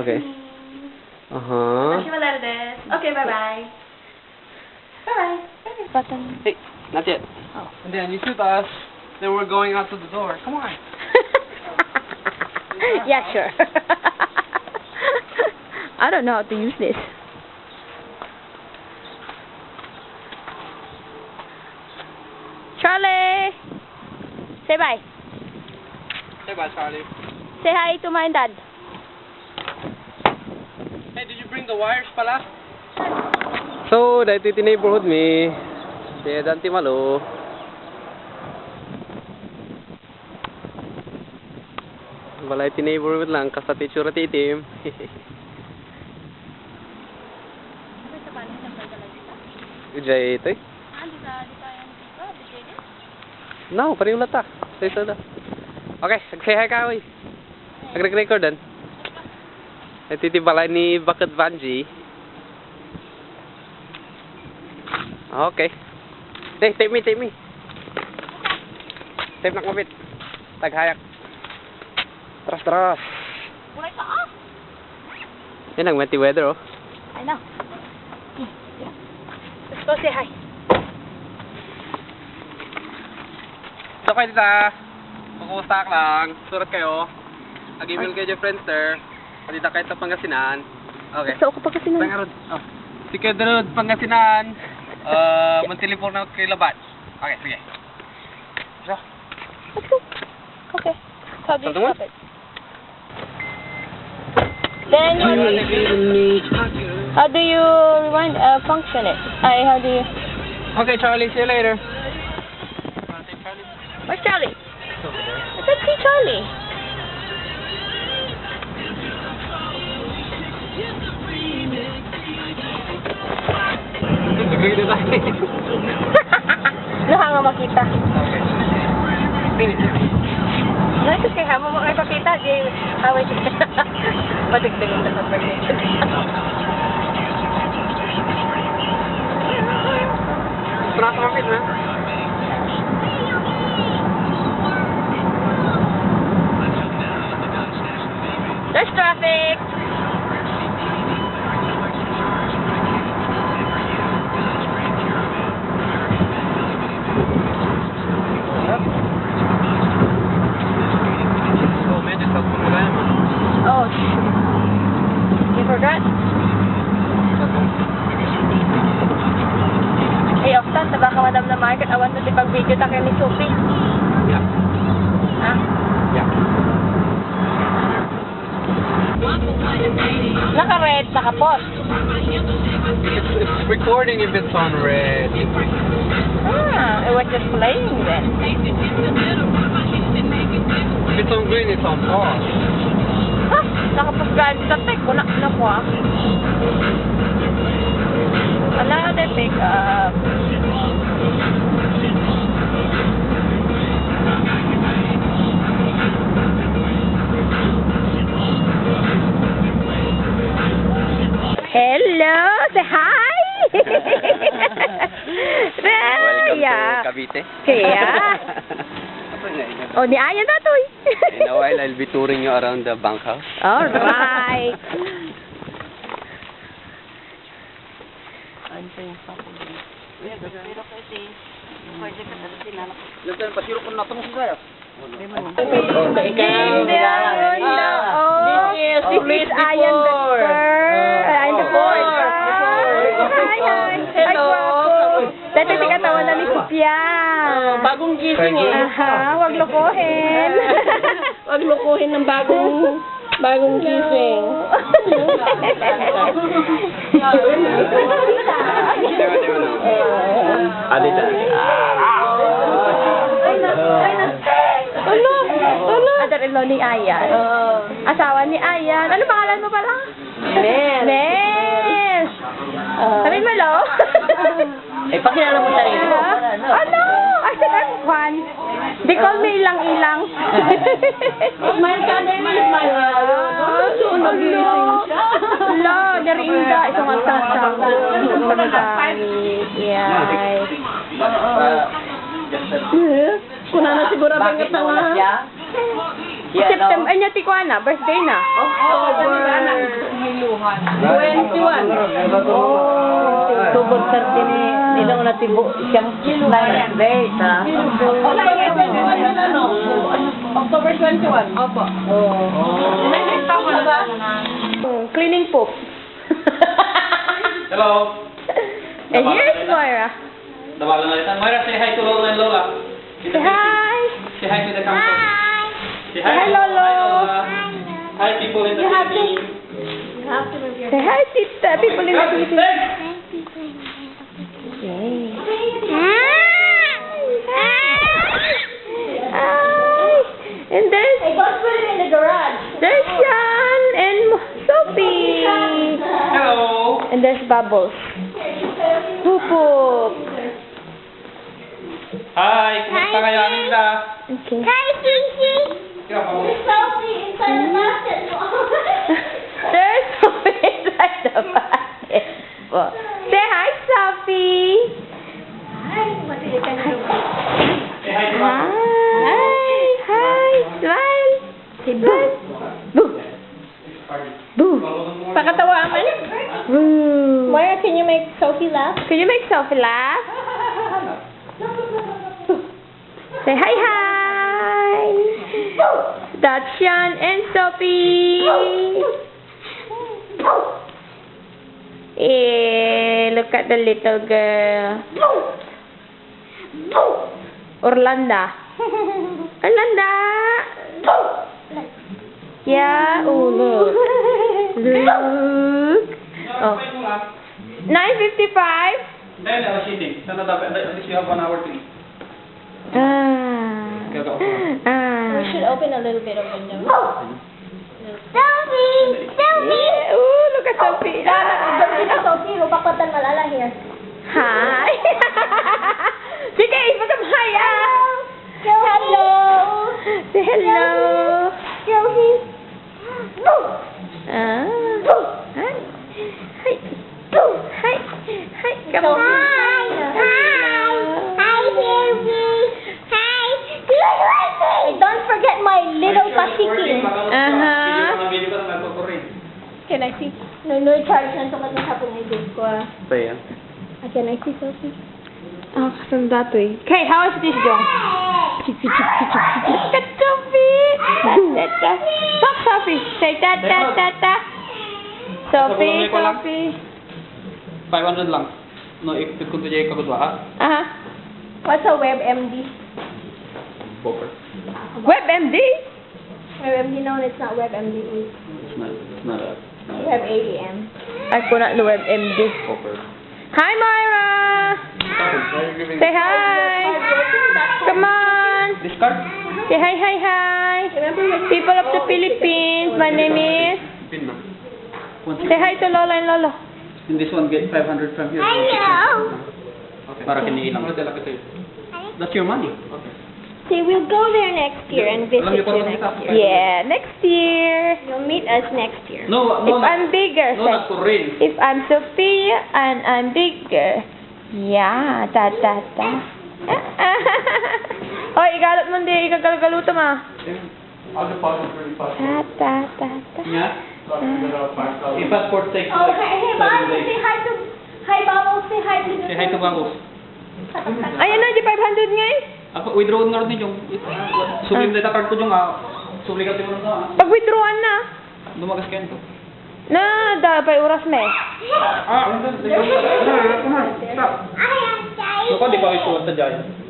Okay. Uh-huh. Okay, bye-bye. Bye-bye. Button. Hey, not yet. Oh. And then you shoot us, then we're going out to the door. Come on. Yeah, sure. I don't know how to use this. Charlie! Say bye. Say bye, Charlie. Say hi to my dad. Hey, did you bring the wires pala? So, dito iti neighborhood mi. Si Dante Malo. Wala iti neighborhood lang, kasati tsura ti itim. Ujay ito eh. No, pareho lata. Say so da. Okay, say hi ka, oy. Nag-record dan. Ito iti balay ni Bucket Vanji. Okay. Hey, take me. Tape na kumapit. Taghayak. Tras. Kulay ka ah! Yan ang wetty weather, oh. I know. Let's go say hi. So kayo dita. Kukustak lang. Surat kayo. Ag-email kayo dyan, Friendster. Dita kayo sa Pangasinan. Okay. So ako pa kasi na. Pangarod. Oh. Si Kedrod, Pangasinan. Mantelepon na kay Labat. Okay, sige. So. Let's go. Okay. How do you Start stop it? Then how do you rewind function it? How do you? Okay, Charlie. See you later. Where's Charlie? I said see Charlie. Nakanga makita. Nasa kaya hamo mo ay pakita, di away siya. Patigtigin na sa pagkita. Prat mapit na. There's traffic. Oh, you forgot? Hey, Octan, taba ka madam na market. Awan na di pag-video ta kayo ni Sophie. Yeah. Ha? Yeah. Naka-red, naka-post. It's recording if it's on red. Ah, it was just playing then. If it's on green, it's on pause. Ha? Nakapag-gaan sa tek. Wala na ko ah. Wala na pick up. Hello! Say hi! Welcome Raya! to Cavite. Kaya? Oh, ni Ayan na to eh. In a while, I'll be touring you around the bunkhouse. Alright. This is Ayan the third. Ayan the fourth. Hello. Dati si katawan na ni Sophia. Bagong gising eh. Aha, wag lokohin. Wag lokohin ng bagong gising. Alita. Mother-in-law ni Ayan. Asawa ni Ayan. Ano pangalan mo pala? Nel. Nel. Sabi mo, lo? Eh, pakilala mo sarili mo. Ano? I said I'm Juan. They call me Ilang-Ilang. Smile ka din, smile. Lo, nariinda. Isang magtasang. Yay. Kuna na siguro bangat na nga. September, ay niya Tikuana, birthday na. October 21. October 30 ni nilang natibo siyang birthday ta. October 21. Opo. Cleaning poop. Hello. And here's Moira. Dabalan na rin. Moira, say hi to Lola and Lola. Say hi. Say hi to the camera. Say Hi, Lolo. Hi, people in the Philippines. Say hi, Tita. People in the Philippines. Yay. Hi. And there's there's Sean and Sophie. Hello. And there's Bubbles. Poop. Hi, kumusta kayo Aminda? Okay. Kaya pa mo. There's Sophie inside the basket. Say hi, Sophie. Say hi to Hi. Mom. Hi. Smile. Say boo. Boo. Boo. Pakatawaman. Boo. Moira, can you make Sophie laugh? Can you make Sophie laugh? Say hi, hi. That's Sean and Sophie. Look at the little girl. Orlando. Yeah. Oh, look. Look. Oh. 9:55. Then I was eating. Sana dapat at least you have 1 hour to eat. We We should open a little bit of window. Yeah. Ooh, look at Sophie. Sophie, lupakpatan malala here. Hi. Sige, hi. Hello. Say hello. Sophie. Ah. Hi. Hi. Hi. Hi. Come on. Don't forget my little pasiki. Video ka na magpapurin. Can I see? No, charge na tumat na hapon ng video ko. Pa yan. Can I see Sophie? Oh, kasanda to eh. Okay, how is this, Jong? Look at Sophie. Stop, Sophie. Say ta. Sophie. 500 lang. No, ikut ko tuloy ka kudwa ha? What's a WebMD? Bopper. WebMD? WebMD, no, it's not WebMD. It's not a WebADM. Ay, kuna no WebMD. bopper. Hi, Myra. Say hi. Come on. This card? Say hi. People of the Philippines, my name is. Pin na. Say hi to Lola and Lolo. In this one, get 500 from here. Hello. Okay. Para kiniilang. That's your money. Okay. See, we'll go there next year and visit Alam niyo pa you naman next kita. year. Yeah, next year. You'll meet us next year. No, If I'm bigger, no, not say. to rain. If I'm Sophia and I'm bigger. Yeah, ta. Oy, igalot mo hindi, ikagaluto mo. I'll deposit really fast. Ta. Yeah? Yung passport takes Oh, like hey, 7 Bubbles, days. say hi to, hi, Bubbles, say hi to the... Say hi to Bangos. Ayan na, di 500 nga eh. Ako, withdraw na rin yung sublim na card ko yung sublim ka mo na Pag-withdrawan na. Dumagas ka ito. Na, dapat oras me. Stop. So, di pa ito sa dyan.